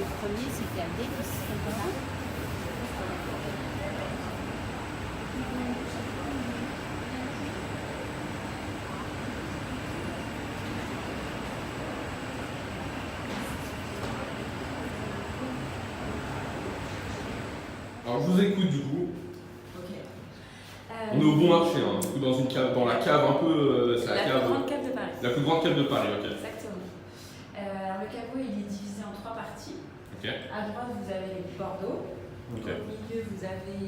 le premier, c'était à Davis, comme ça. Alors je vous écoute du coup. Ok. On est au bon marché, hein. Du coup dans une cave, dans la cave un peu, c'est La cave. plus grande cave de Paris. La plus grande cave de Paris, ok. Exactement. Alors le caveau il est divisé en 3 parties. Ok. À droite vous avez les Bordeaux. Ok. Au milieu vous avez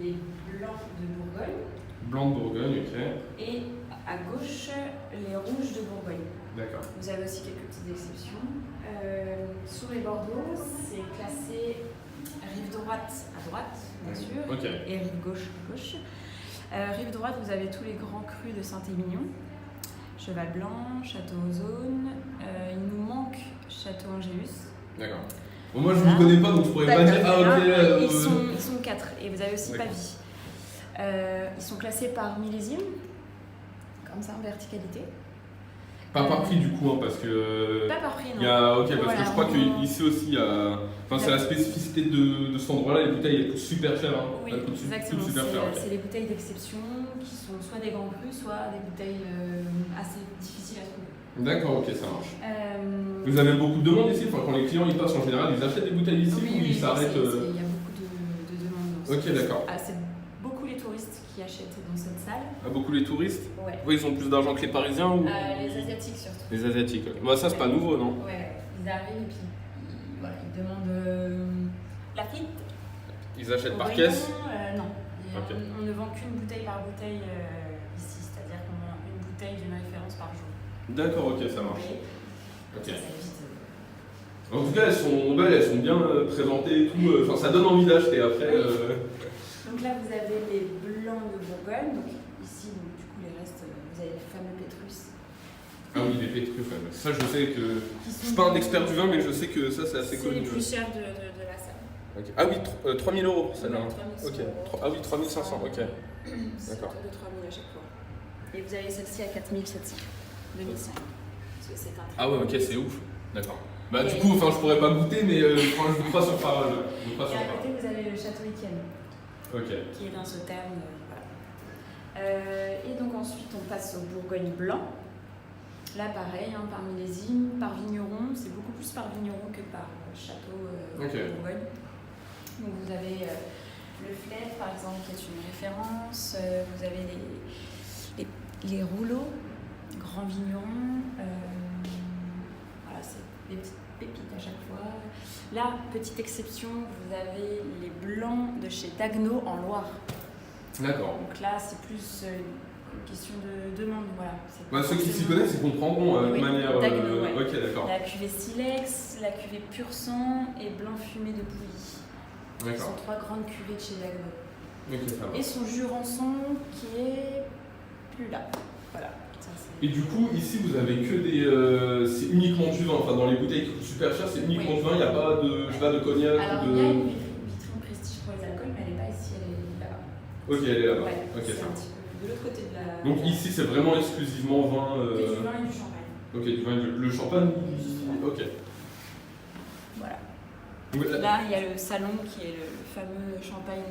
les blancs de Bourgogne. Blanc de Bourgogne, ok. Et à gauche les rouges de Bourgogne. D'accord. Vous avez aussi quelques petites exceptions. Sur les Bordeaux, c'est classé rive droite à droite, bien sûr, Ok. et rive gauche à gauche. Rive droite, vous avez tous les grands crus de Saint-Émilion, Cheval Blanc, Château Ozone. Il nous manque Château Angélus. D'accord. Bon, moi je ne vous connais pas donc je pourrais pas dire ah ok. Ils sont 4 et vous avez aussi D'accord. Pavie. Ils sont classés par millésime, comme ça en verticalité. Pas par prix du coup, hein, parce que. Pas par prix, non. Il y a, ok, parce Voilà, que je crois on- qu'ici aussi, il y a. Enfin, c'est la spécificité de cet endroit-là, les bouteilles elles coûtent super cher. Hein. Oui, Elles coûtent exactement. super cher. ok. C'est les bouteilles d'exception qui sont soit des grands crus, soit des bouteilles assez difficiles à trouver. D'accord, ok, ça marche. Vous avez beaucoup de demandes ici, enfin, quand les clients ils passent en général, ils achètent des bouteilles ici ou ils s'arrêtent. Il y a beaucoup de demandes. Ok, d'accord. C'est beaucoup les touristes qui achètent dans cette salle. Ah, beaucoup les touristes. Ouais. Oui, ils ont plus d'argent que les Parisiens ou. Les Asiatiques surtout. Les Asiatiques. Moi, ça c'est pas nouveau, non? Ouais, ils arrivent et puis ils demandent la frite. Ils achètent par Au caisse. rayon, non. Et Ok. on ne vend qu'une bouteille par bouteille ici, c'est-à-dire qu'on vend une bouteille d'une référence par jour. D'accord, ok, ça marche. Oui. Ok. Ça évite. En tout cas, elles sont belles, elles sont bien présentées et tout. Enfin, ça donne envie d'acheter après. Donc là, vous avez les blancs de Bourgogne. Donc ici, donc, du coup, les restes, vous avez les fameux Pétrus. Ah oui, les pétrus, ouais. Ça, je sais que. Qui Je suis pas un expert du vin, mais je sais que ça, c'est assez C'est connu. les plus chers de la salle. Ok. Ah oui, 3000 euros, celle-là. Ouais, hein. 3500 Ok. euros. Ah oui, 3500, ok. C'est D'accord. autour de 3000 à chaque fois. Et vous avez celle-ci à 4700, 2005. Parce que c'est un très Ah ouais, bon ok, prix. c'est ouf. D'accord. Bah, du Et- coup, enfin, je pourrais pas goûter, mais enfin, je vous crois sur parole. Je vous crois Et sur à parole. côté, vous avez le château Etienne, Ok. qui est dans ce thème. Voilà. Et donc ensuite, on passe au Bourgogne blanc. Là, pareil, hein, par millésime, par vigneron. C'est beaucoup plus par vigneron que par château Ok. de Bourgogne. Donc vous avez le Flève, par exemple, qui est une référence. Vous avez les rouleaux, grands vignerons. Voilà, c'est des petites pépites à chaque fois. Là, petite exception, vous avez les blancs de chez Dagno en Loire. D'accord. Donc là, c'est plus une question de demande. Voilà. C'est Bah, pas ceux qui s'y forcément- connaissent, ils comprendront de Oui, manière. Dagno, ouais. Ok, d'accord. La cuvée Silex, la cuvée Pur Sang et Blanc Fumé de Pouilly. Ce sont D'accord. 3 grandes cuvées de chez Dagno. Ok, ça va. Et son Jurançon qui est plus là. Voilà. Ça, c'est- Et du coup, ici, vous avez que des. C'est uniquement du vin. Enfin, dans les bouteilles qui coûtent super cher, c'est uniquement Oui. du vin. Il n'y a pas de, je sais pas, de cognac Alors, ou il y a de. une vitrine prestige pour les alcools, mais elle n'est pas ici, elle est là-bas. Ok, elle est là-bas. Ouais, Ok, c'est ça un va. petit peu de l'autre côté de la. Donc ici, c'est vraiment exclusivement vin. Il y a du vin et du champagne. Ok, du vin. Le champagne. Ok. Voilà. Ouais, là- Là, il y a le salon qui est le fameux champagne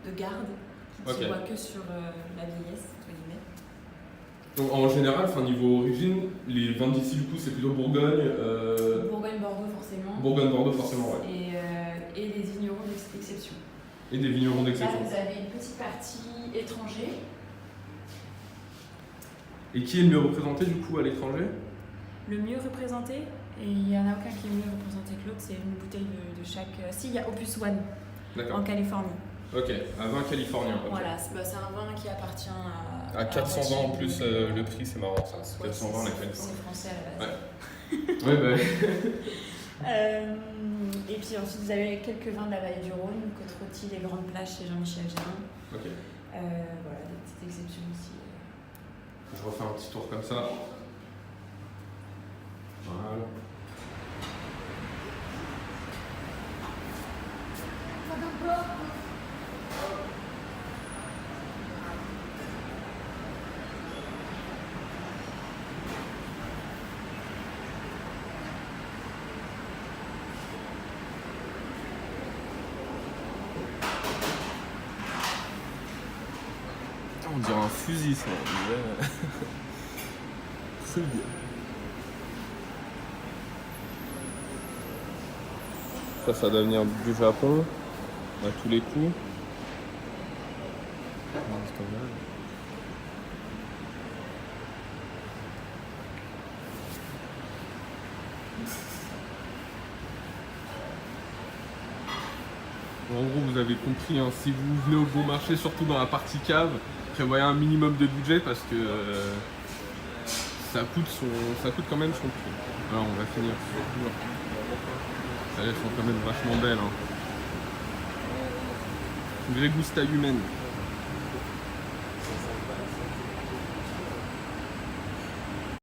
de garde, qui ne Ok. se voit que sur la vieillesse, entre guillemets. Donc en général, enfin, niveau origine, les vins d'ici, du coup, c'est plutôt Bourgogne. Bourgogne-Bordeaux, forcément. Bourgogne-Bordeaux, forcément, ouais. Et les vignerons d'exception. Et des vignerons Là, d'exception. vous avez une petite partie étranger. Et qui est le mieux représenté, du coup, à l'étranger? Le mieux représenté, et il n'y en a aucun qui est mieux représenté que l'autre, c'est une bouteille de chaque. Si, il y a Opus One D'accord. en Californie. Ok, un vin californien. ok. Voilà, c'est un vin qui appartient À 420 en plus, moitié. le prix, c'est marrant ça. Ouais, 420 la c'est Californie. français à la base. Ouais, bah. Et puis ensuite, vous avez quelques vins de la vallée du Rhône, Côte-Rôtie, les Grandes Plages chez Jean-Michel Gérin. Ok. Voilà, des petites exceptions aussi. Je refais un petit tour comme ça. Voilà. On dirait un fusil, ça. Très bien. Ça doit venir du Japon, à tous les coups. C'est pas mal. En gros, vous avez compris, hein, si vous venez au bon marché, surtout dans la partie cave, prévoyez un minimum de budget parce que ça coûte quand même son prix. Alors, on va finir. Elles sont quand même vachement belles. Hein. Une vraie goustaille humaine.